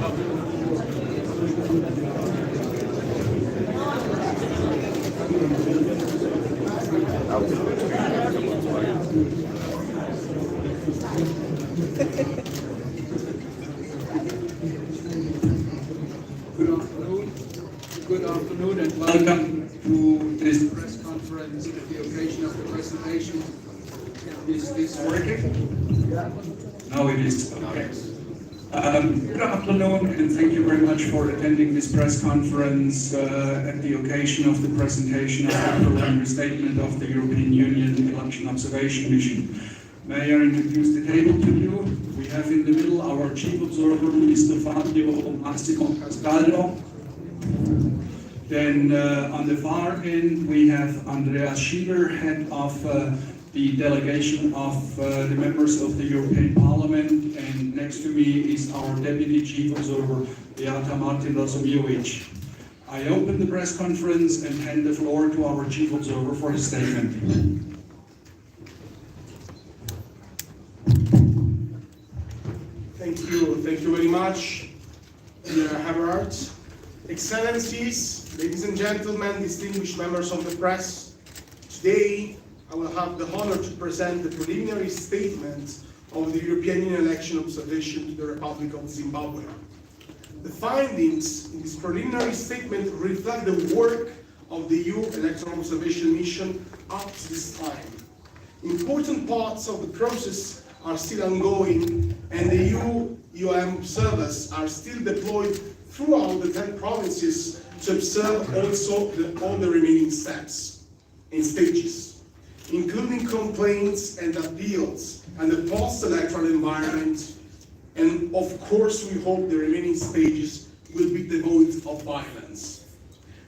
Good afternoon and welcome to this press conference at the occasion of the presentation. Is this working? No, it is. Okay. Good afternoon and thank you very much for attending this press conference at the occasion of the presentation of the preliminary statement of the European Union Election Observation Mission. May I introduce the table to you? We have in the middle our chief observer, Mr. Fabio Massimo Castaldo. Then on the far end we have Andreas Schieber, head of the delegation of the members of the European Parliament, and next to me is our deputy chief observer, Beata Martin Razumijovic. I open the press conference and hand the floor to our chief observer for his statement. Thank you very much, dear Everard. Excellencies, ladies and gentlemen, distinguished members of the press, today I will have the honor to present the preliminary statement of the European Union Election Observation to the Republic of Zimbabwe. The findings in this preliminary statement reflect the work of the EU Electoral Observation Mission up to this time. Important parts of the process are still ongoing, and the EU-UM observers are still deployed throughout the 10 provinces to observe also all the remaining steps and stages, including complaints and appeals and the post-electoral environment. And of course, we hope the remaining stages will be devoid of violence.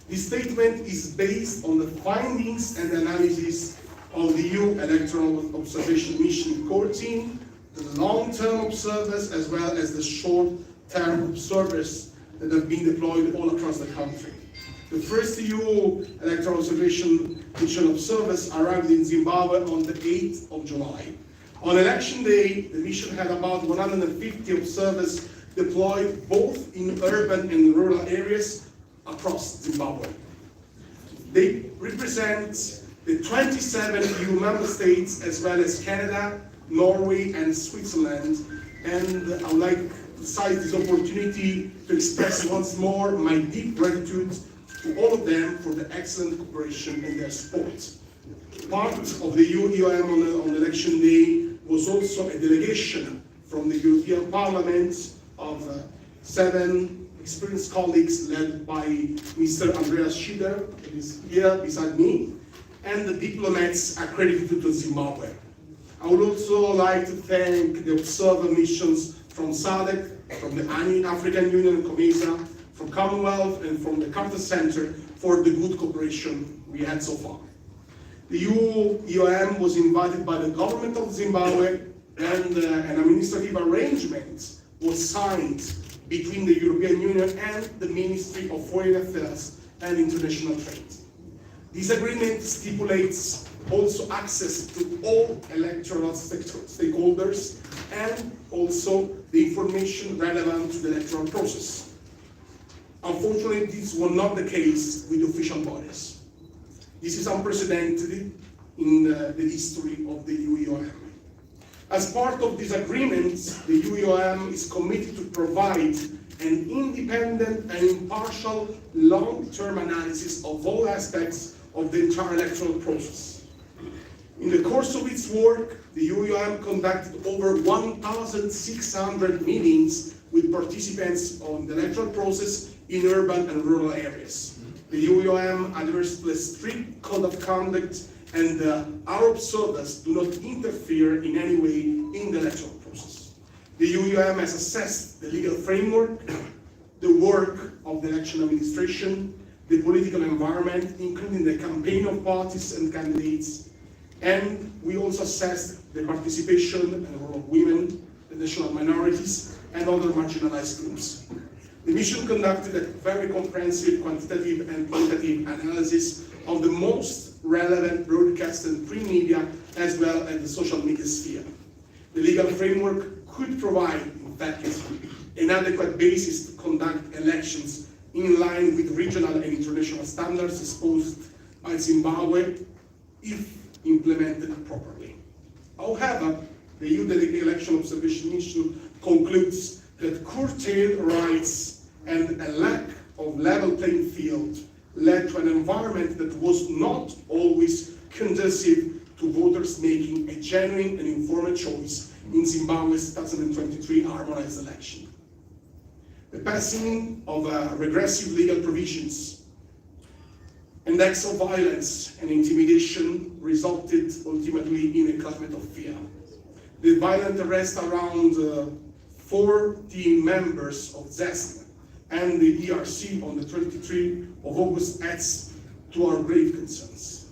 This statement is based on the findings and analysis of the EU Electoral Observation Mission core team, the long-term observers, as well as the short-term observers that have been deployed all across the country. The first EU Electoral Observation Mission observers arrived in Zimbabwe on the 8th of July. On election day, the mission had about 150 observers deployed both in urban and rural areas across Zimbabwe. They represent the 27 EU member states, as well as Canada, Norway, and Switzerland. And I would like to seize this opportunity to express once more my deep gratitude to all of them for the excellent cooperation and their support. Part of the EU-UM on election day was also a delegation from the European Parliament of 7 experienced colleagues led by Mr. Andreas Schieber, who is here beside me, and the diplomats accredited to Zimbabwe. I would also like to thank the observer missions from SADC, from the African Union, COMESA, from Commonwealth, and from the Carter Center for the good cooperation we had so far. The EU-UM was invited by the government of Zimbabwe, and an administrative arrangement was signed between the European Union and the Ministry of Foreign Affairs and International Trade. This agreement stipulates also access to all electoral stakeholders and also the information relevant to the electoral process. Unfortunately, this was not the case with official bodies. This is unprecedented in the history of the EU-UM. As part of this agreement, the EU-UM is committed to provide an independent and impartial long-term analysis of all aspects of the entire electoral process. In the course of its work, the EU-UM conducted over 1,600 meetings with participants on the electoral process in urban and rural areas. The EU-UM adheres to a strict code of conduct, and our observers do not interfere in any way in the electoral process. The EU-UM has assessed the legal framework, the work of the election administration, the political environment, including the campaign of parties and candidates, and we also assessed the participation and the role of women, the national minorities, and other marginalized groups. The mission conducted a very comprehensive quantitative and qualitative analysis of the most relevant broadcast and print media, as well as the social media sphere. The legal framework could provide, in fact, an adequate basis to conduct elections in line with regional and international standards exposed by Zimbabwe if implemented properly. However, the EU Election Observation Mission concludes that curtailed rights and a lack of level playing field led to an environment that was not always conducive to voters making a genuine and informed choice in Zimbabwe's 2023 harmonized election. The passing of regressive legal provisions and acts of violence and intimidation resulted ultimately in a climate of fear. The violent arrest around 14 members of ZESC and the ERC on the 23rd of August adds to our grave concerns.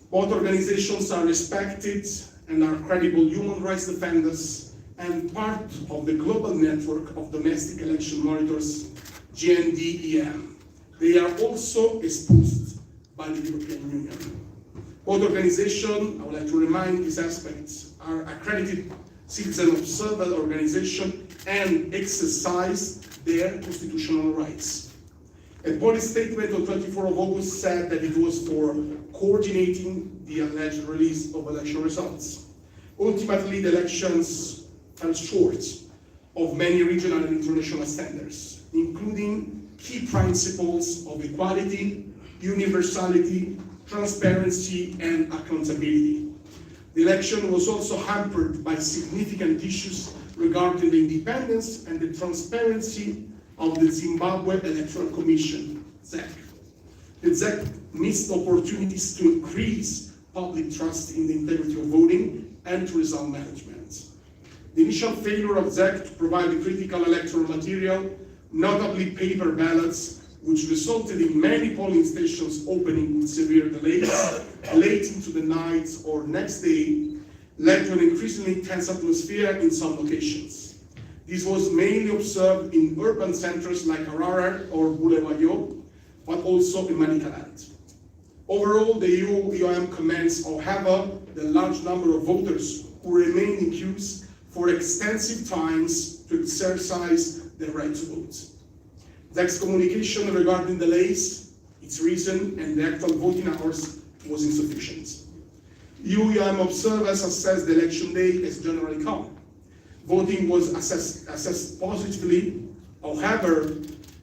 Both organizations are respected and are credible human rights defenders and part of the global network of domestic election monitors, GNDEM. They are also exposed by the European Union. Both organizations, I would like to remind these aspects, are accredited citizen observer organization and exercise their constitutional rights. A police statement on 24th of August said that it was for coordinating the alleged release of election results. Ultimately, the elections fell short of many regional and international standards, including key principles of equality, universality, transparency, and accountability. The election was also hampered by significant issues regarding the independence and the transparency of the Zimbabwe Electoral Commission, ZEC. The ZEC missed opportunities to increase public trust in the integrity of voting and to result management. The initial failure of ZEC to provide the critical electoral material, notably paper ballots, which resulted in many polling stations opening with severe delays, late into the night or next day, led to an increasingly tense atmosphere in some locations. This was mainly observed in urban centers like Harare or Bulawayo, but also in Manicaland. Overall, the EU-EOM commends, however, the large number of voters who remain in queues for extensive times to exercise their right to vote. ZEC's communication regarding delays, its reason, and the actual voting hours was insufficient. EU-EOM observers assessed the election day as generally calm. Voting was assessed positively. However,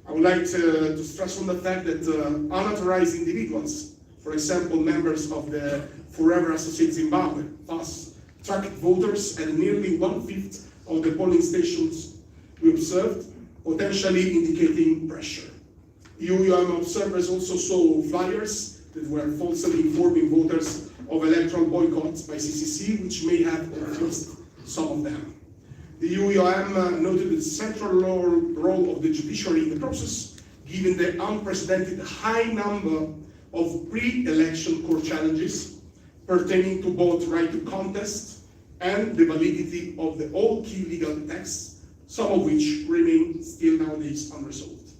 I would like to stress on the fact that unauthorized individuals, for example, members of the Forever Associate Zimbabwe, thus tracked voters at nearly 1/5 of the polling stations we observed, potentially indicating pressure. EU-EOM observers also saw flyers that were falsely informing voters of electoral boycotts by CCC, which may have confused some of them. The EU-EOM noted the central role of the judiciary in the process, given the unprecedented high number of pre-election court challenges pertaining to both right to contest and the validity of the all key legal texts, some of which remain still nowadays unresolved.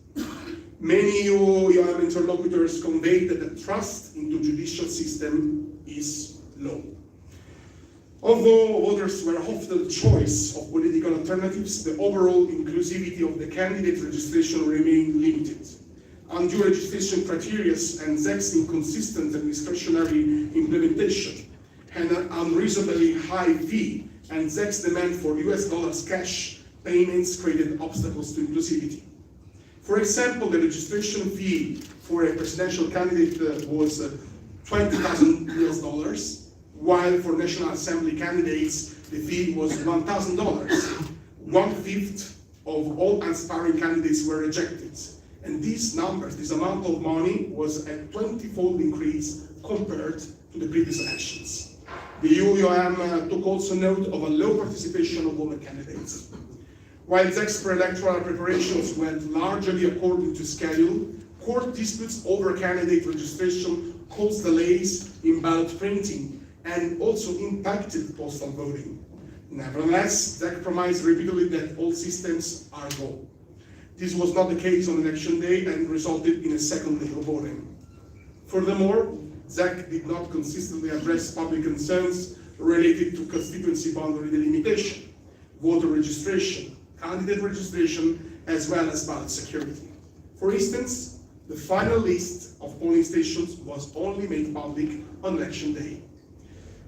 Many EU-EOM interlocutors conveyed that the trust into judicial system is low. Although voters were offered the choice of political alternatives, the overall inclusivity of the candidate registration remained limited. Undue registration criteria and ZEC's inconsistent and discretionary implementation, and an unreasonably high fee and ZEC's demand for US dollars cash payments created obstacles to inclusivity. For example, the registration fee for a presidential candidate was $20,000 US, while for National Assembly candidates, the fee was $1,000. 1/5 of all aspiring candidates were rejected. And these numbers, this amount of money, was a 20-fold increase compared to the previous elections. The EU-EOM took also note of a low participation of women candidates. While ZEC's pre-electoral preparations went largely according to schedule, court disputes over candidate registration caused delays in ballot printing and also impacted postal voting. Nevertheless, ZEC promised repeatedly that all systems are go. This was not the case on election day and resulted in a second day of voting. Furthermore, ZEC did not consistently address public concerns related to constituency boundary delimitation, voter registration, candidate registration, as well as ballot security. For instance, the final list of polling stations was only made public on election day.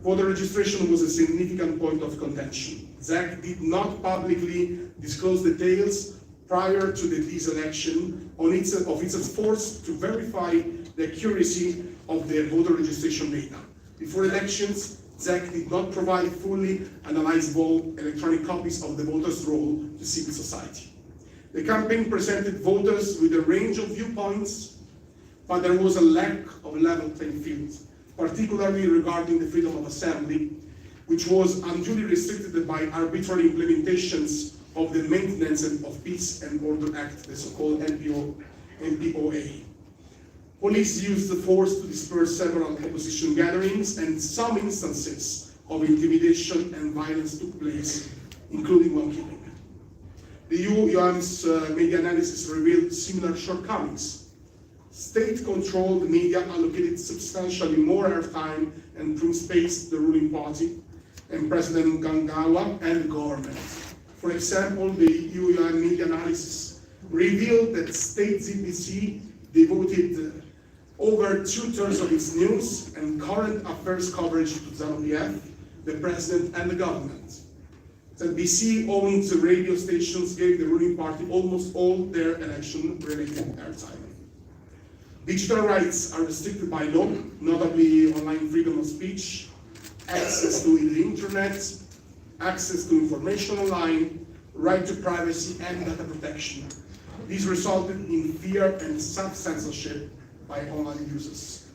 Voter registration was a significant point of contention. ZEC did not publicly disclose details prior to this election of its efforts to verify the accuracy of the voter registration data. Before elections, ZEC did not provide fully analyzable electronic copies of the voters' roll to civil society. The campaign presented voters with a range of viewpoints, but there was a lack of a level playing field, particularly regarding the freedom of assembly, which was unduly restricted by arbitrary implementations of the Maintenance of Peace and Order Act, the so-called MPOA. Police used the force to disperse several opposition gatherings, and some instances of intimidation and violence took place, including one killing. The UUM's media analysis revealed similar shortcomings. State-controlled media allocated substantially more airtime and room space to the ruling party and President Gangawa and the government. For example, the UUM media analysis revealed that state ZBC devoted over 2/3 of its news and current affairs coverage to ZANU-PF, the president and the government. ZBC owned the radio stations gave the ruling party almost all their election-related airtime. Digital rights are restricted by law, notably online freedom of speech, access to the internet, access to information online, right to privacy and data protection. These resulted in fear and self-censorship by online users.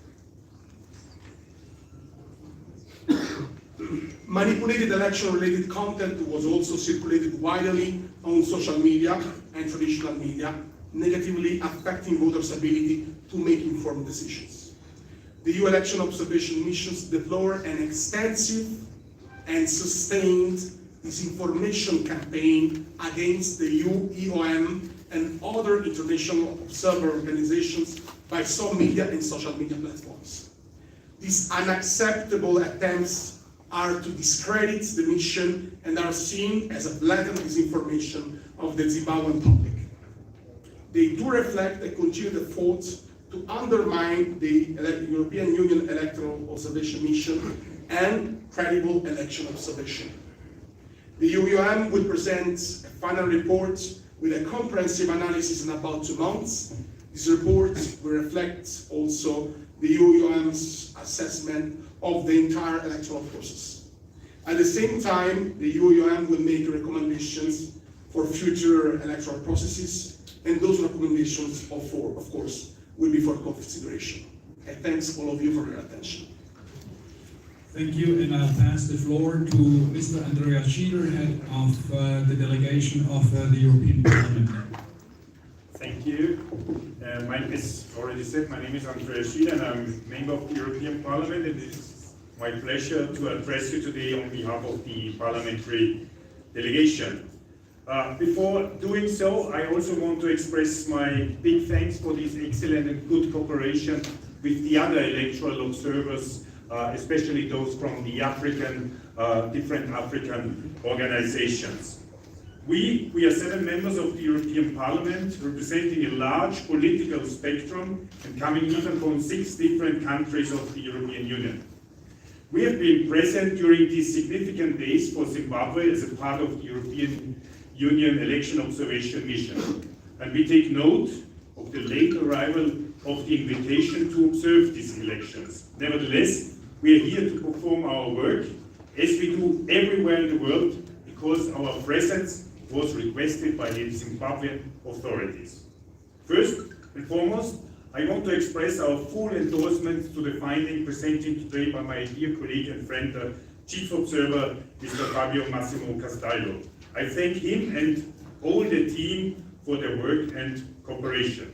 Manipulated election-related content was also circulated widely on social media and traditional media, negatively affecting voters' ability to make informed decisions. The EU election observation missions deplore an extensive and sustained disinformation campaign against the EU, EOM, and other international observer organizations by some media and social media platforms. These unacceptable attempts are to discredit the mission and are seen as a blatant disinformation of the Zimbabwean public. They do reflect a continued effort to undermine the European Union electoral observation mission and credible election observation. The UUM will present a final report with a comprehensive analysis in about 2 months. This report will reflect also the UUM's assessment of the entire electoral process. At the same time, the UUM will make recommendations for future electoral processes, and those recommendations, of course, will be for consideration. I thank all of you for your attention. Thank you, and I'll pass the floor to Mr. Andreas Schieder, head of the delegation of the European Parliament. Thank you. My name is already said, my name is Andreas Schieder, and I'm a member of the European Parliament, and it is my pleasure to address you today on behalf of the parliamentary delegation. Before doing so, I also want to express my big thanks for this excellent and good cooperation with the other electoral observers, especially those from the different African organizations. We are 7 members of the European Parliament, representing a large political spectrum and coming even from 6 different countries of the European Union. We have been present during these significant days for Zimbabwe as a part of the European Union election observation mission. And we take note of the late arrival of the invitation to observe these elections. Nevertheless, we are here to perform our work, as we do everywhere in the world, because our presence was requested by the Zimbabwean authorities. First and foremost, I want to express our full endorsement to the finding presented today by my dear colleague and friend, Chief Observer, Mr. Fabio Massimo Castaldo. I thank him and all the team for their work and cooperation.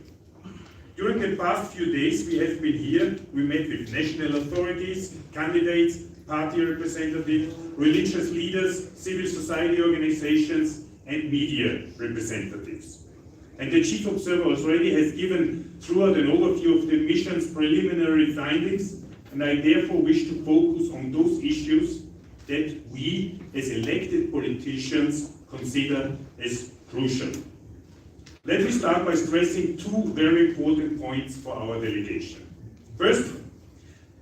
During the past few days we have been here, we met with national authorities, candidates, party representatives, religious leaders, civil society organizations, and media representatives. And the Chief Observer already has given throughout an overview of the mission's preliminary findings, and I therefore wish to focus on those issues that we, as elected politicians, considered as crucial. Let me start by stressing two very important points for our delegation. First,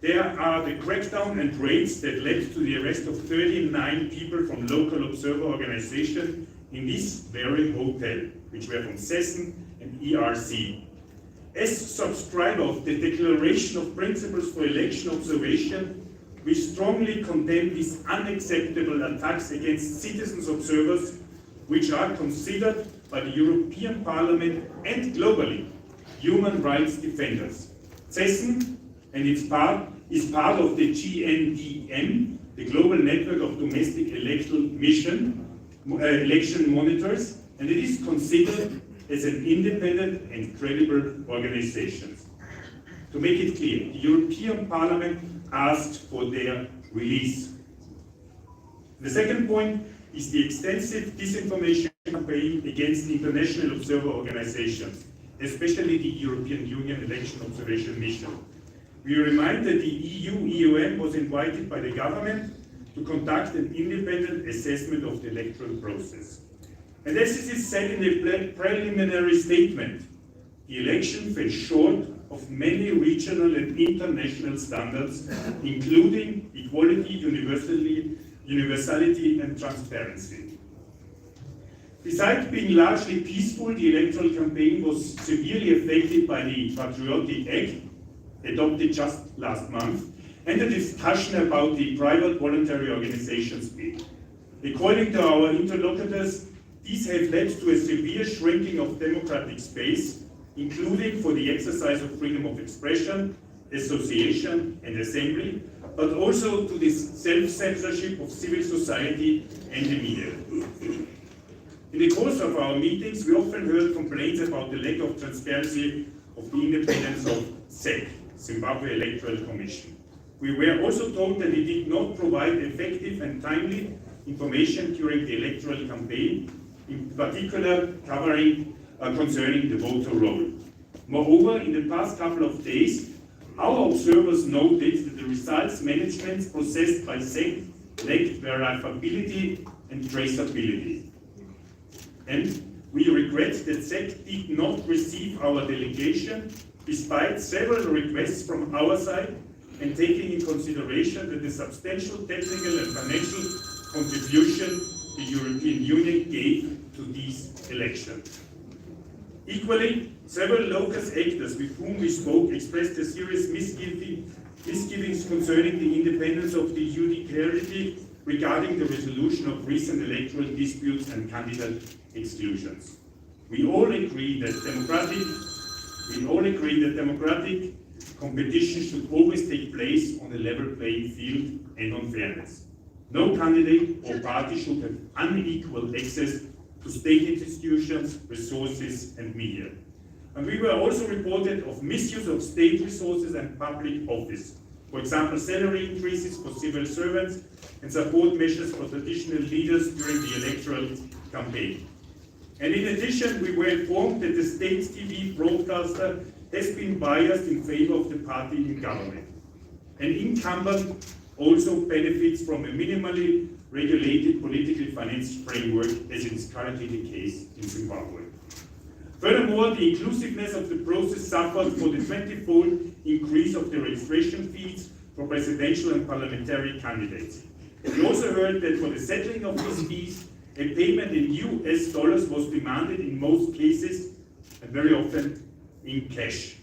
there are the crackdown and raids that led to the arrest of 39 people from local observer organizations in this very hotel, which were from CESN and ERC. As subscriber of the Declaration of Principles for Election Observation, we strongly condemn these unacceptable attacks against citizens observers, which are considered by the European Parliament and globally human rights defenders. CESN and its part is part of the GNDM, the Global Network of Domestic Election Monitors, and it is considered as an independent and credible organization. To make it clear, the European Parliament asked for their release. The second point is the extensive disinformation campaign against international observer organizations, especially the European Union Election Observation Mission. We remind that the EU-EUM was invited by the government to conduct an independent assessment of the electoral process. And as it is said in the preliminary statement, the election fell short of many regional and international standards, including equality, universality, and transparency. Besides being largely peaceful, the electoral campaign was severely affected by the Patriotic Act, adopted just last month, and the discussion about the private voluntary organizations bill. According to our interlocutors, these have led to a severe shrinking of democratic space, including for the exercise of freedom of expression, association, and assembly, but also to the self-censorship of civil society and the media. In the course of our meetings, we often heard complaints about the lack of transparency of the independence of ZEC, Zimbabwe Electoral Commission. We were also told that it did not provide effective and timely information during the electoral campaign, in particular concerning the voter roll. Moreover, in the past couple of days, our observers noted that the results management processed by ZEC lacked verifiability and traceability. And we regret that ZEC did not receive our delegation despite several requests from our side, and taking in consideration that the substantial technical and financial contribution the European Union gave to these elections. Equally, several locus actors with whom we spoke expressed a serious misgivings concerning the independence of the judiciary regarding the resolution of recent electoral disputes and candidate exclusions. We all agree that democratic competition should always take place on a level playing field and on fairness. No candidate or party should have unequal access to state institutions, resources, and media. And we were also reported of misuse of state resources and public office. For example, salary increases for civil servants and support measures for traditional leaders during the electoral campaign. And in addition, we were informed that the state TV broadcaster has been biased in favor of the party in government. An incumbent also benefits from a minimally regulated political finance framework, as it is currently the case in Zimbabwe. Furthermore, the inclusiveness of the process suffered for the 20-fold increase of the registration fees for presidential and parliamentary candidates. We also heard that for the settling of these fees, a payment in US dollars was demanded in most cases, and very often in cash.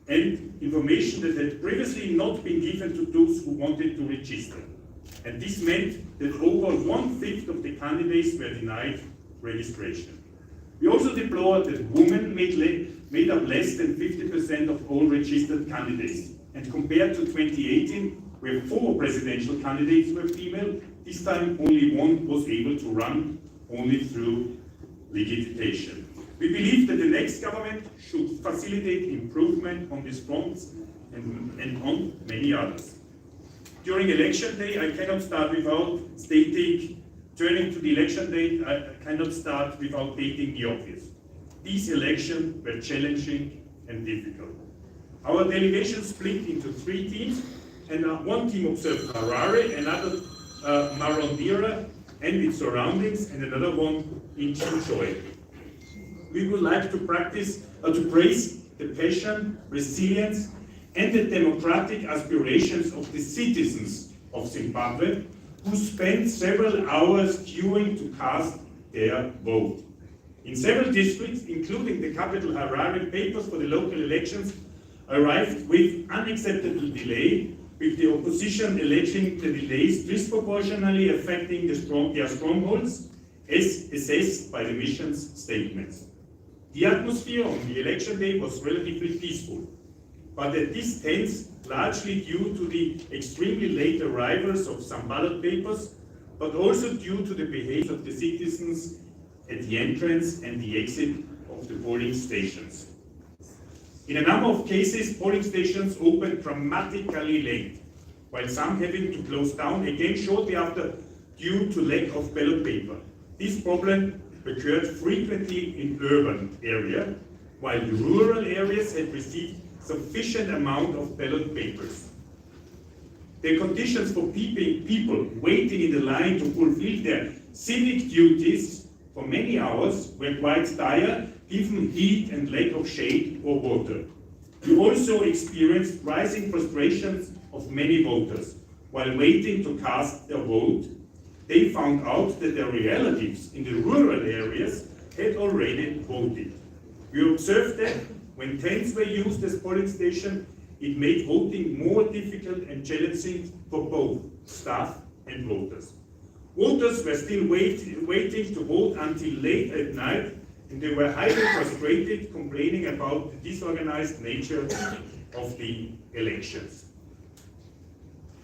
And information that had previously not been given to those who wanted to register. And this meant that over 1/5 of the candidates were denied registration. We also deplore that women made up less than 50% of all registered candidates. And compared to 2018, where 4 presidential candidates were female, this time only 1 was able to run only through legitimation. We believe that the next government should facilitate improvement on these fronts and on many others. During election day, I cannot start without stating, turning to the election day, I cannot start without stating the obvious. These elections were challenging and difficult. Our delegation split into 3 teams, and one team observed Harare, another Marondera, and its surroundings, and another one in Chichoy. We would like to praise the passion, resilience, and the democratic aspirations of the citizens of Zimbabwe, who spent several hours queuing to cast their vote. In several districts, including the capital Harare, papers for the local elections arrived with unacceptable delay, with the opposition alleging the delays disproportionately affecting their strongholds, as assessed by the mission's statements. The atmosphere on the election day was relatively peaceful, but at this tense, largely due to the extremely late arrivals of some ballot papers, but also due to the behavior of the citizens at the entrance and the exit of the polling stations. In a number of cases, polling stations opened dramatically late, while some having to close down again shortly after due to lack of ballot paper. This problem occurred frequently in urban areas, while the rural areas had received sufficient amount of ballot papers. The conditions for people waiting in the line to fulfill their civic duties for many hours were quite dire, given heat and lack of shade or water. We also experienced rising frustrations of many voters. While waiting to cast their vote, they found out that their relatives in the rural areas had already voted. We observed that when tents were used as polling stations, it made voting more difficult and challenging for both staff and voters. Voters were still waiting to vote until late at night, and they were highly frustrated, complaining about the disorganized nature of the elections.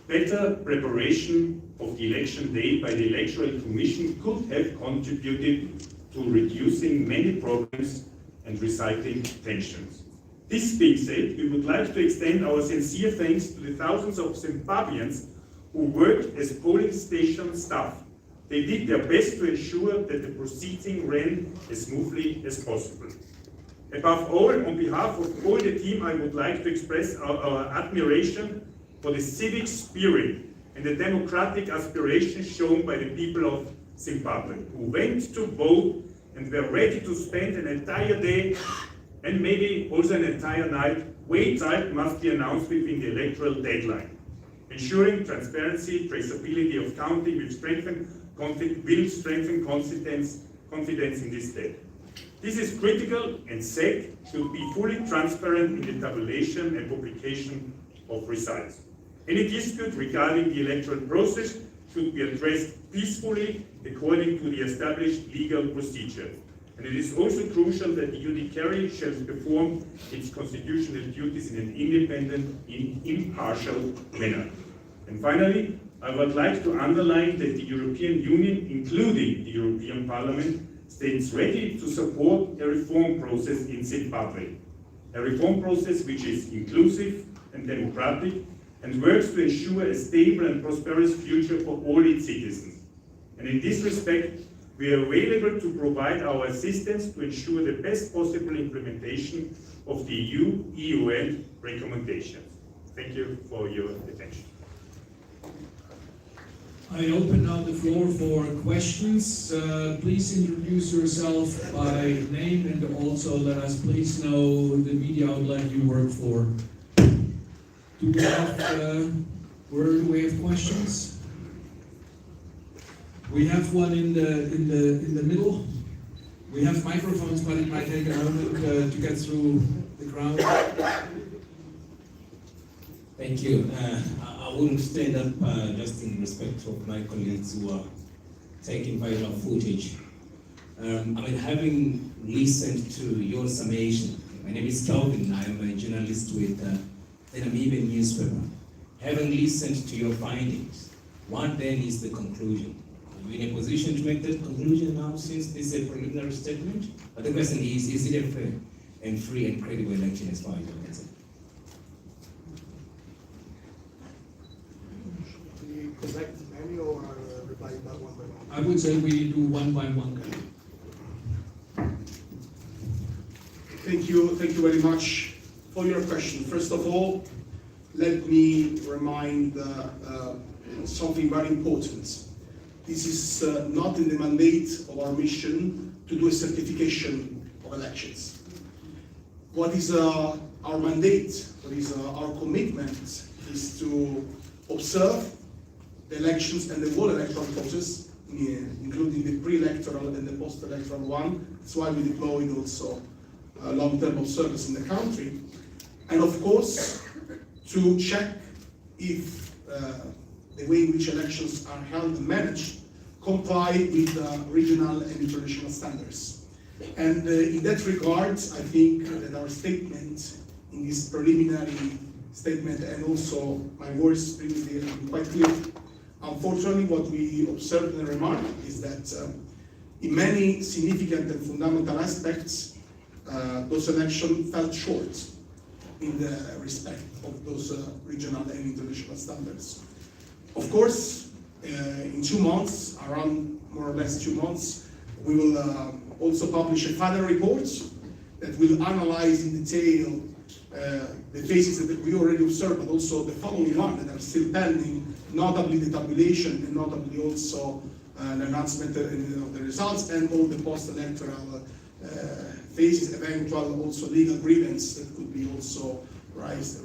Better preparation of the election day by the Electoral Commission could have contributed to reducing many problems and reciting tensions. This being said, we would like to extend our sincere thanks to the thousands of Zimbabweans who worked as polling station staff. They did their best to ensure that the proceeding ran as smoothly as possible. Above all, on behalf of all the team, I would like to express our admiration for the civic spirit and the democratic aspirations shown by the people of Zimbabwe, who went to vote and were ready to spend an entire day and maybe also an entire night. Wait time must be announced within the electoral deadline. Ensuring transparency, traceability of counting will strengthen confidence in this state. This is critical, and SEC should be fully transparent in the tabulation and publication of results. Any dispute regarding the electoral process should be addressed peacefully according to the established legal procedure. And it is also crucial that the judiciary shall perform its constitutional duties in an independent, impartial manner. And finally, I would like to underline that the European Union, including the European Parliament, stands ready to support a reform process in Zimbabwe. A reform process which is inclusive and democratic and works to ensure a stable and prosperous future for all its citizens. And in this respect, we are available to provide our assistance to ensure the best possible implementation of the EU-UN recommendations. Thank you for your attention. I open now the floor for questions. Please introduce yourself by name and also let us please know the media outlet you work for. Do we have questions? We have one in the middle. We have microphones, but it might take a moment to get through the crowd. Thank you. I wouldn't stand up just in respect of my colleagues who are taking vital footage. Having listened to your summation, my name is Calvin. I'm a journalist with the Namibian newspaper. Having listened to your findings, what then is the conclusion? Are you in a position to make that conclusion now, since this is a preliminary statement? But the question is it a fair and free and credible election as far as you're concerned? Collect many or reply back one by one? I would say we do one by one. Thank you very much for your question. First of all, let me remind something very important. this is not in the mandate of our mission to do a certification of elections. What is our mandate, what is our commitment, is to observe the elections and the whole electoral process, including the pre-electoral and the post-electoral one. That's why we deployed also long-term observers in the country. And of course, to check if the way in which elections are held and managed comply with regional and international standards. And in that regard, I think that our statement in this preliminary statement and also my words previously have been quite clear. Unfortunately, what we observed and remarked is that in many significant and fundamental aspects, those elections fell short in the respect of those regional and international standards. Of course, in 2 months, around more or less 2 months, we will also publish a further report that will analyze in detail the phases that we already observed, but also the following one that are still pending, notably the tabulation and notably also an announcement of the results and all the post-electoral phases, eventual also legal grievance that could be also raised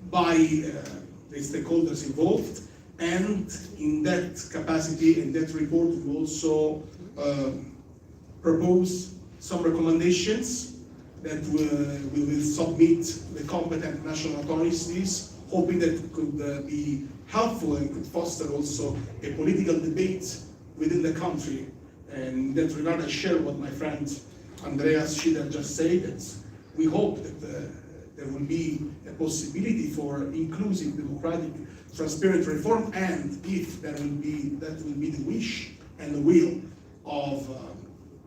by the stakeholders involved. And in that capacity, in that report, we also propose some recommendations that we will submit to the competent national authorities, hoping that it could be helpful and could foster also a political debate within the country. And in that regard, I share what my friend Andreas Schieder just said, that we hope that there will be a possibility for inclusive, democratic, transparent reform, and if that will be the wish and the will of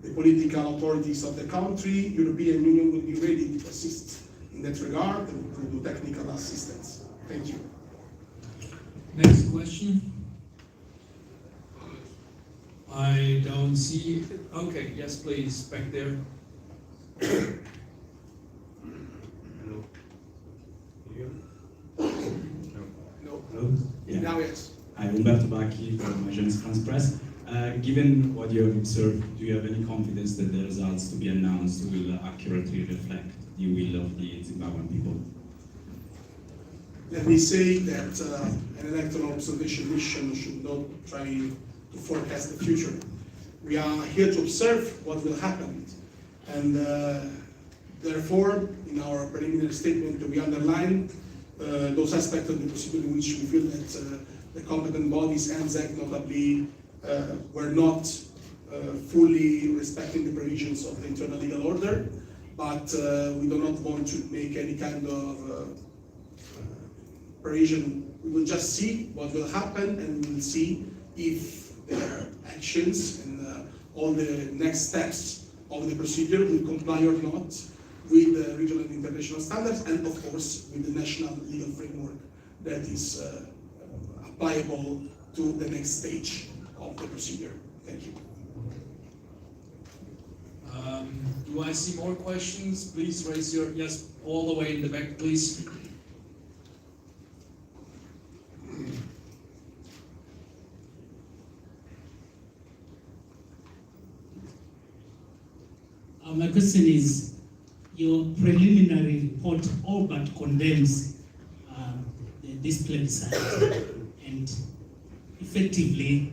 the political authorities of the country, European Union will be ready to assist in that regard and to do technical assistance. Thank you. Next question. I don't see. Okay, yes, please, back there. Hello. No. Hello? Yeah. Now yes. I'm Umberto Bacchi from Agence France Presse. Given what you have observed, do you have any confidence that the results to be announced will accurately reflect the will of the Zimbabwean people? Let me say that an electoral observation mission should not try to forecast the future. We are here to observe what will happen. And therefore, in our preliminary statement, we underline those aspects of the procedure in which we feel that the competent bodies and ZEC notably were not fully respecting the provisions of the internal legal order, but we do not want to make any kind of provision. We will just see what will happen, and we will see if their actions and all the next steps of the procedure will comply or not with the regional and international standards, and of course with the national legal framework that is applicable to the next stage of the procedure. Thank you. Do I see more questions? Please raise your, yes, all the way in the back, please. My question is, your preliminary report all but condemns this plebiscite and effectively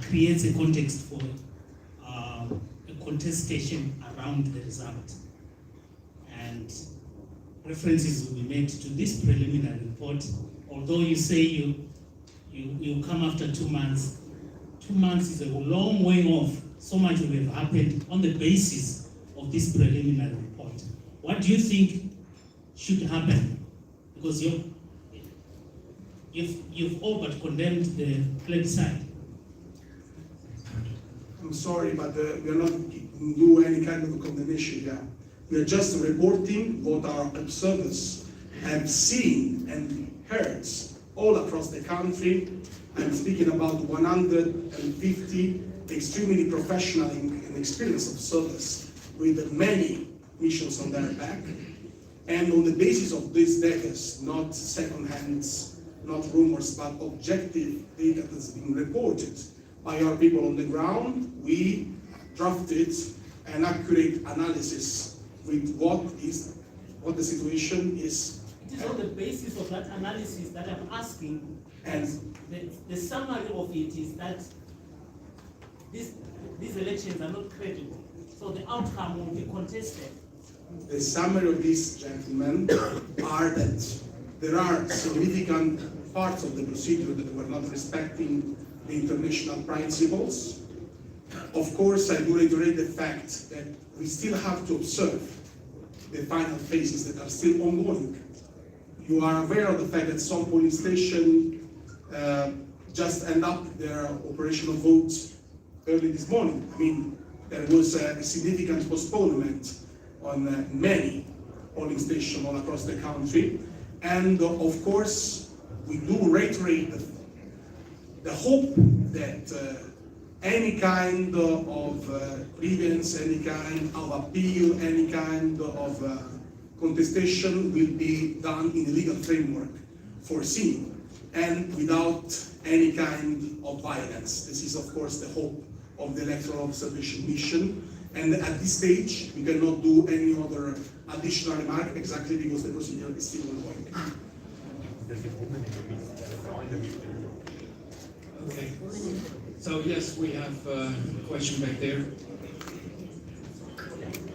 creates a context for a contestation around the result. And references will be made to this preliminary report, although you say you come after 2 months. 2 months is a long way off. So much will have happened on the basis of this preliminary report. What do you think should happen? Because you've all but condemned the plebiscite. I'm sorry, but we are not do any kind of a condemnation here. We are just reporting what our observers have seen and heard all across the country. I'm speaking about 150 extremely professional and experienced observers with many missions on their back. And on the basis of these data, not second-hand not rumors, but objective data that's been reported by our people on the ground, we drafted an accurate analysis with what the situation is. It is on the basis of that analysis that I'm asking, and the summary of it is that these elections are not credible, so the outcome will be contested. The summary of these, gentlemen, are that there are significant parts of the procedure that were not respecting the international principles. Of course, I do reiterate the fact that we still have to observe the final phases that are still ongoing. You are aware of the fact that some polling stations just end up their operational votes early this morning. I mean, there was a significant postponement on many polling stations all across the country. And of course, we do reiterate the hope that any kind of grievance, any kind of appeal, any kind of contestation will be done in a legal framework foreseen and without any kind of violence. This is, of course, the hope of the Electoral Observation Mission. And at this stage, we cannot do any other additional remark exactly because the procedure is still ongoing. Okay. So yes, we have a question back there.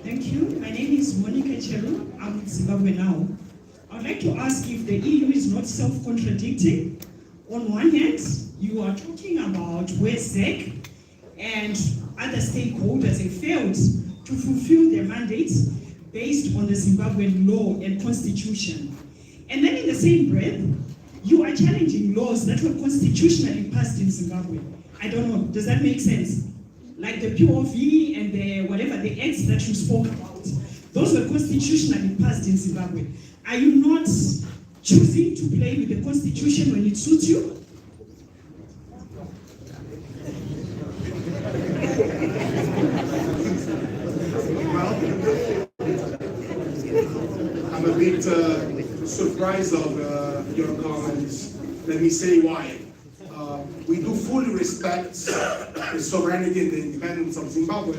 Thank you. My name is Monica Cheru. I'm in Zimbabwe now. I would like to ask if the EU is not self-contradicting. On one hand, you are talking about where ZEC and other stakeholders have failed to fulfill their mandates based on the Zimbabwean law and constitution. And then in the same breath, you are challenging laws that were constitutionally passed in Zimbabwe. I don't know, does that make sense? Like the POV and the whatever, the acts that you spoke about, those were constitutionally passed in Zimbabwe. Are you not choosing to play with the constitution when it suits you? I'm a bit surprised of your comments. Let me say why. We do fully respect the sovereignty and the independence of Zimbabwe,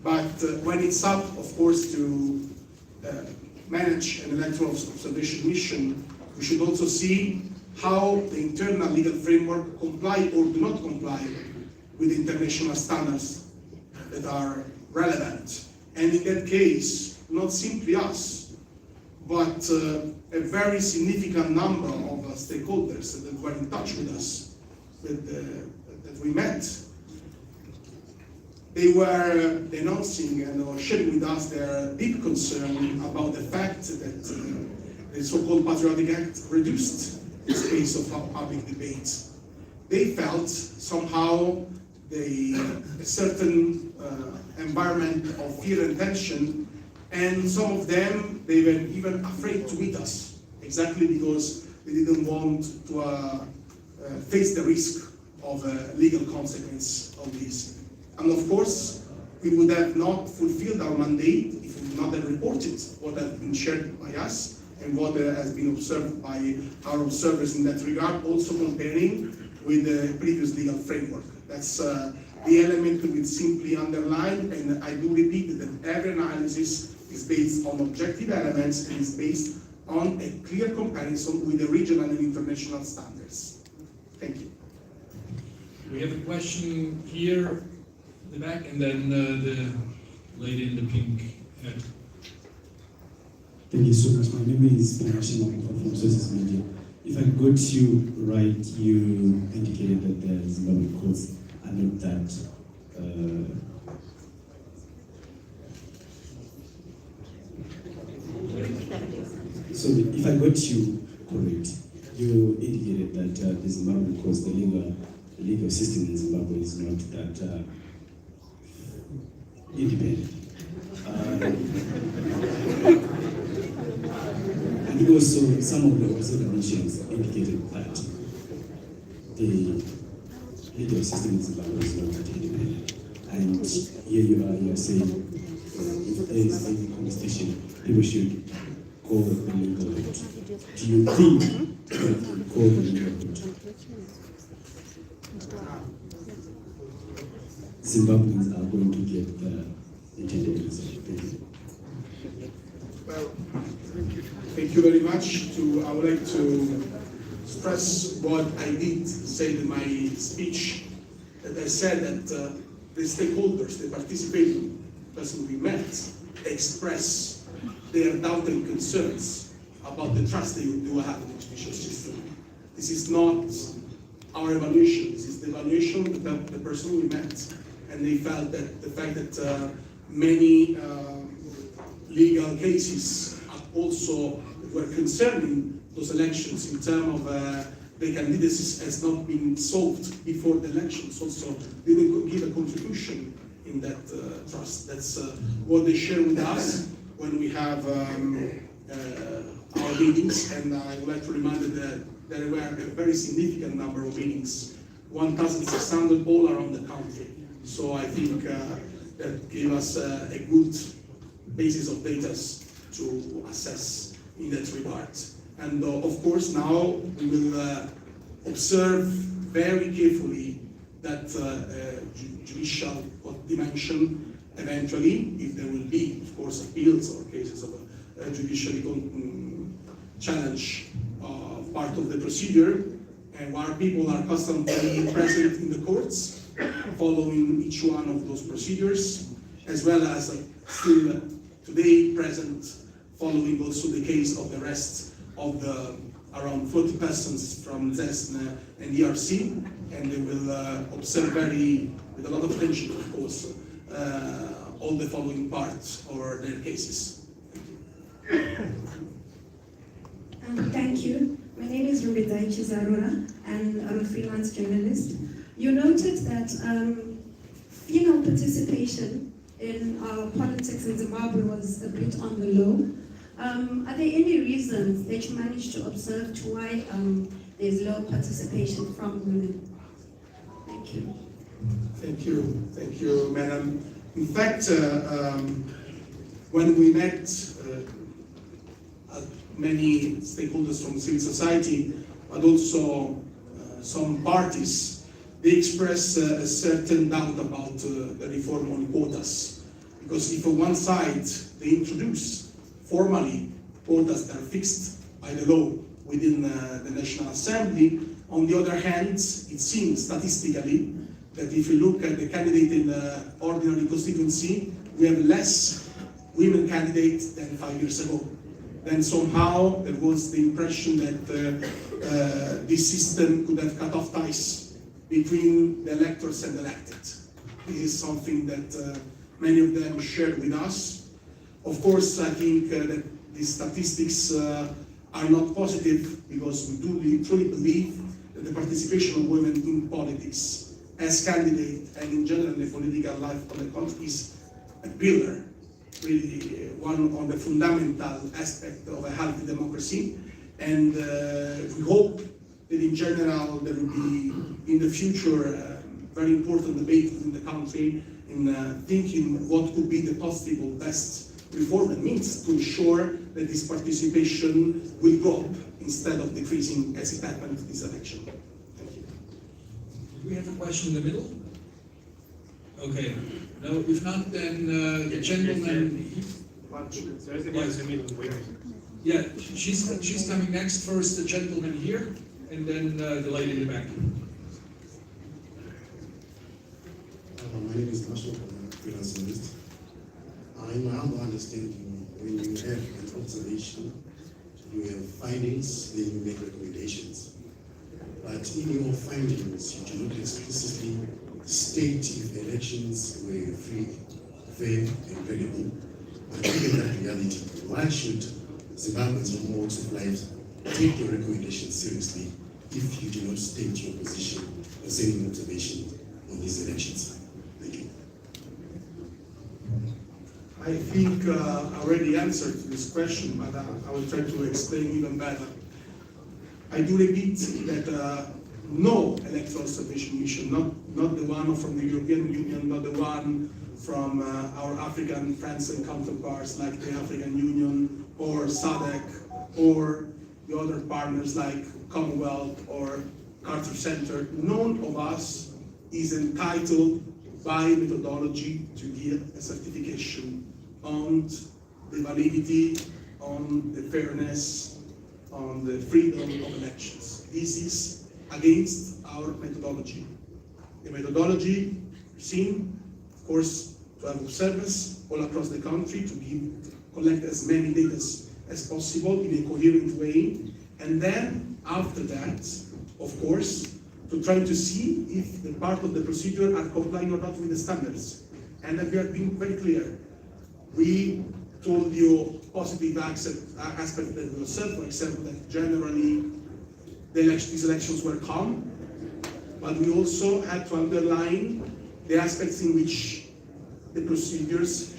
but when it's up, of course, to manage an electoral observation mission, we should also see how the internal legal framework comply or do not comply with international standards that are relevant. And in that case, not simply us, but a very significant number of stakeholders that were in touch with us, that we met. They were denouncing and sharing with us their deep concern about the fact that the so-called Patriotic Act reduced the space of public debate. They felt somehow a certain environment of fear and tension, and some of them, they were even afraid to meet us, exactly because they didn't want to face the risk of a legal consequence of this. And of course, we would have not fulfilled our mandate if we would not have reported what has been shared by us and what has been observed by our observers in that regard, also comparing with the previous legal framework. That's the element we simply underline, and I do repeat that every analysis is based on objective elements and is based on a clear comparison with the regional and international standards. Thank you. We have a question here in the back, and then the lady in the pink hat. Thank you so much. My name is Panashima from Sources Media. If I got you right, you indicated that the Zimbabwe courts are not that so if I got you correct, you indicated that the Zimbabwe courts, the legal system in Zimbabwe is not that independent. And also, some of the observations indicated that the legal system in Zimbabwe is not that independent. And here you are saying if there is any contestation, people should call the legal route? Do you think that will call the legal route? Zimbabweans are going to get the intended result. Thank you. Well, thank you very much. I would like to stress what I did say in my speech, that I said that the stakeholders, the participating persons we met, express their doubt and concerns about the trust they do have in the judicial system. This is not our evaluation, this is the evaluation of the person we met. And they felt that the fact that many legal cases also were concerning those elections in terms of the candidacies has not been solved before the elections, also didn't give a contribution in that trust. That's what they share with us when we have our meetings, and I would like to remind you that there were a very significant number of meetings, 1,600 all around the country. So I think that gave us a good basis of data to assess in that regard. And of course now we will observe very carefully that judicial dimension eventually, if there will be, of course, appeals or cases of judicially challenge part of the procedure, and where people are constantly present in the courts, following each one of those procedures, as well as still today present, following also the case of the arrest of the around 40 persons from ZESN and ERC, and they will observe with a lot of attention, of course, all the following parts or their cases. Thank you. My name is Rubidai Chizarura, and I'm a freelance journalist. You noted that female participation in politics in Zimbabwe was a bit on the low. Are there any reasons that you managed to observe to why there's low participation from women? Thank you. Thank you, madam. In fact, when we met many stakeholders from civil society, but also some parties, they express a certain doubt about the reform on quotas. Because if on one side they introduce formally quotas that are fixed by the law within the National Assembly, on the other hand, it seems statistically that if you look at the candidate in the ordinary constituency, we have less women candidates than 5 years ago. Then somehow there was the impression that this system could have cut off ties between the electors and elected. This is something that many of them shared with us. Of course, I think that these statistics are not positive, because we do truly believe that the participation of women in politics as candidates and in general the political life of the country is a pillar, really one of the fundamental aspects of a healthy democracy. And we hope that in general there will be in the future very important debate in the country in thinking what could be the possible best reform and means to ensure that this participation will go up instead of decreasing as it happened in this election. Thank you. Do we have a question in the middle? Okay. No, if not, then the gentleman. Yeah, she's coming next. First, the gentleman here, and then the lady in the back. My name is Marshall, I'm a freelance journalist. In my humble understanding, when you have an observation, you have findings, then you make recommendations. But in your findings, you do not explicitly state if the elections were free, fair, and credible. But given that reality, why should Zimbabweans from all walks of life take your recommendations seriously if you do not state your position or say an observation on these elections? Thank you. I think I already answered this question, but I will try to explain even better. I do repeat that no electoral observation mission, not the one from the European Union, not the one from our African friends and counterparts like the African Union or SADC or the other partners like Commonwealth or Carter Center. None of us is entitled by methodology to give a certification on the validity, on the fairness, on the freedom of elections. This is against our methodology. The methodology seen, of course, to have observers all across the country to collect as many data as possible in a coherent way, and then after that, of course, to try to see if the part of the procedure are complying or not with the standards. And we are being very clear. We told you positive aspects that we observed, for example, that generally these elections were calm, but we also had to underline the aspects in which the procedures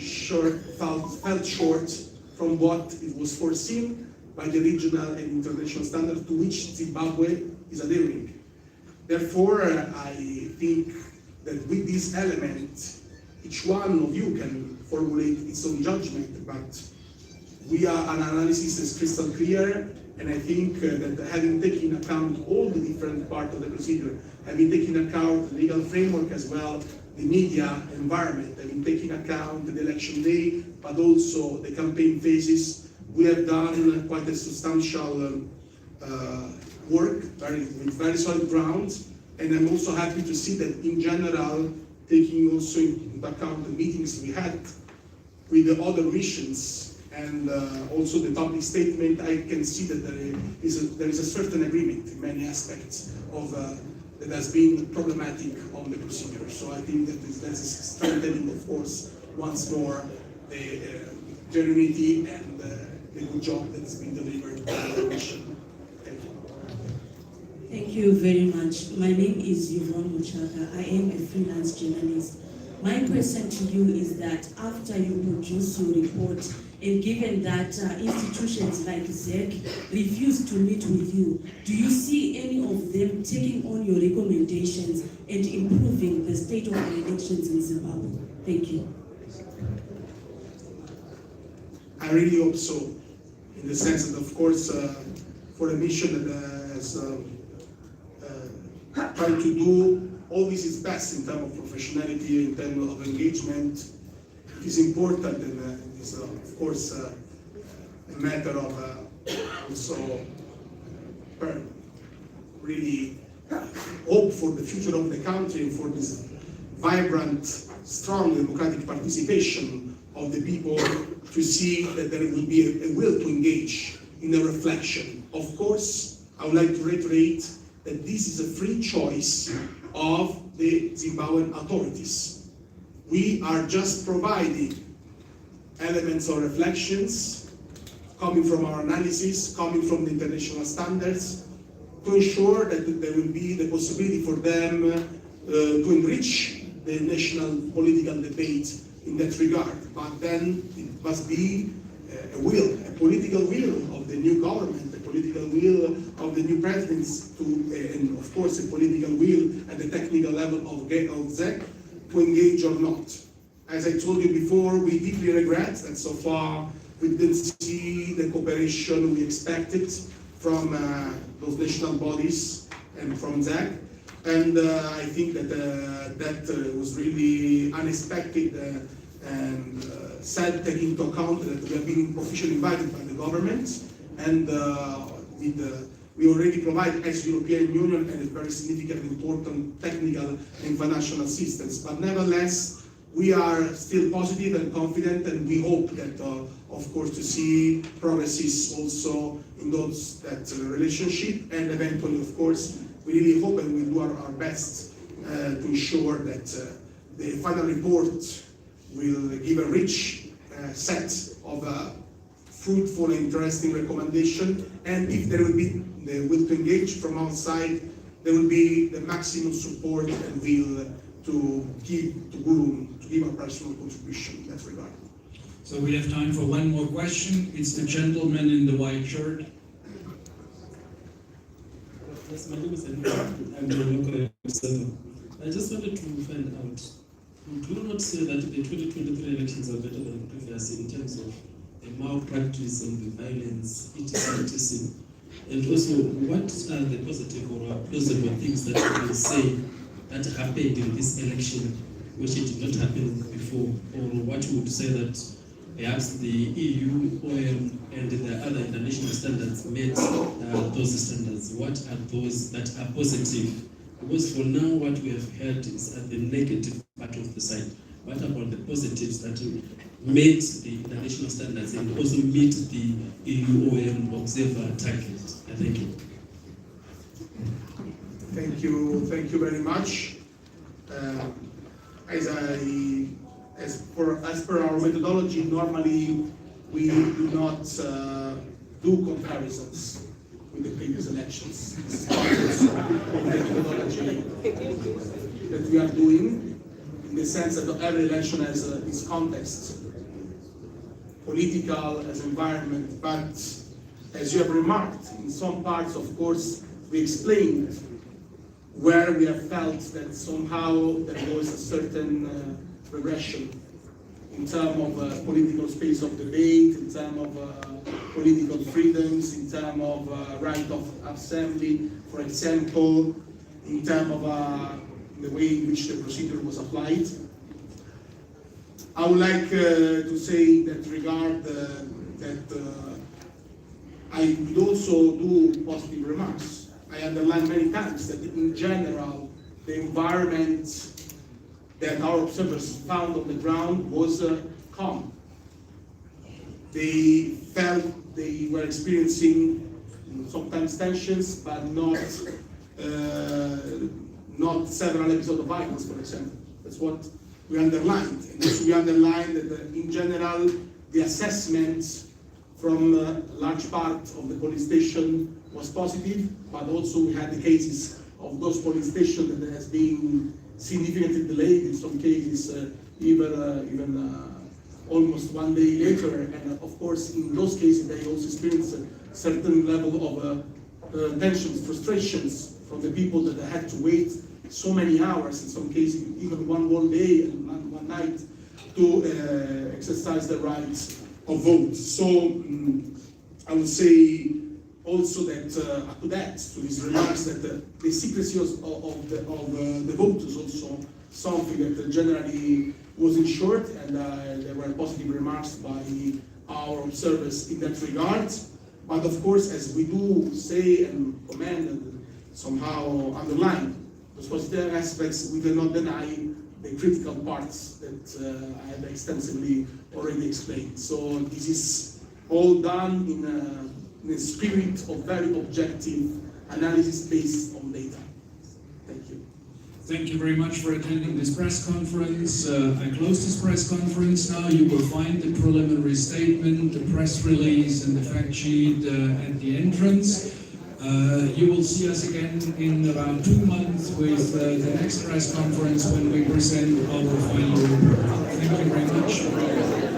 fell short from what it was foreseen by the regional and international standards to which Zimbabwe is adhering. Therefore, I think that with this element, each one of you can formulate its own judgment, but our analysis is crystal clear, and I think that having taken account all the different parts of the procedure, having taken account the legal framework as well, the media environment, having taken account the election day, but also the campaign phases, we have done quite a substantial work with very solid grounds, and I'm also happy to see that in general, taking also into account the meetings we had with the other missions and also the public statement, I can see that there is a certain agreement in many aspects of that has been problematic on the procedure. So I think that that is strengthening, of course, once more the genuinity and the good job that has been delivered by the mission. Thank you. Thank you very much. My name is Yvonne Muchaka. I am a freelance journalist. My question to you is that after you produce your report, and given that institutions like ZEC refuse to meet with you, do you see any of them taking on your recommendations and improving the state of the elections in Zimbabwe? Thank you. I really hope so, in the sense that, of course, for a mission that has tried to do all this is best in terms of professionality, in terms of engagement, it is important, and it is, of course, a matter of also really hope for the future of the country and for this vibrant, strong democratic participation of the people to see that there will be a will to engage in a reflection. Of course, I would like to reiterate that this is a free choice of the Zimbabwean authorities. We are just providing elements or reflections coming from our analysis, coming from the international standards, to ensure that there will be the possibility for them to enrich the national political debate in that regard. But then it must be a will, a political will of the new government, a political will of the new presidents, and of course a political will at the technical level of ZEC to engage or not. As I told you before, we deeply regret that so far we didn't see the cooperation we expected from those national bodies and from ZEC. And I think that that was really unexpected and sad, taking into account that we have been officially invited by the government, and we already provide as European Union and a very significant, important technical and financial assistance. But nevertheless, we are still positive and confident, and we hope that, of course, to see progresses also in that relationship, and eventually, of course, we really hope and we do our best to ensure that the final report will give a rich set of fruitful and interesting recommendation, and if there will be the will to engage from our side, there will be the maximum support and will to give our personal contribution in that regard. So we have time for one more question. It's the gentleman in the white shirt. Yes, my name is Enrique. I'm a local observer. I just wanted to find out do you not say that the 2023 elections are better than previous in terms of the malpractice and the violence, etc. And also, what are the positive or plausible things that you can say that happened in this election which it did not happen before? Or what you would say that perhaps the EU, OM, and the other international standards met those standards? What are those that are positive? Because for now, what we have heard is at the negative part of the side. What about the positives that meet the international standards and also meet the EU OM observer target? Thank you. Thank you very much. As per our methodology, normally we do not do comparisons with the previous elections. This is part of the methodology that we are doing, in the sense that every election has its context, political, as environment, but as you have remarked, in some parts, of course, we explained where we have felt that somehow there was a certain regression in terms of political space of debate, in terms of political freedoms, in terms of right of assembly, for example, in terms of the way in which the procedure was applied. I would like to say that I would also do positive remarks. I underlined many times that in general, the environment that our observers found on the ground was calm. They felt they were experiencing sometimes tensions, but not several episodes of violence, for example. That's what we underlined. And also we underlined that in general, the assessment from a large part of the police station was positive, but also we had the cases of those police stations that has been significantly delayed, in some cases even almost 1 day later. And of course, in those cases, they also experienced a certain level of tensions, frustrations from the people that had to wait so many hours, in some cases even one whole day and one night, to exercise the right of vote. So I would say also that to these remarks, that the secrecy of the vote is also something that generally was ensured, and there were positive remarks by our observers in that regard. But of course, as we do say and comment and somehow underline those positive aspects, we cannot deny the critical parts that I have extensively already explained. So this is all done in a spirit of very objective analysis based on data. Thank you. Thank you very much for attending this press conference. I close this press conference now. You will find the preliminary statement, the press release, and the fact sheet at the entrance. You will see us again in about 2 months with the next press conference when we present our final report. Thank you very much.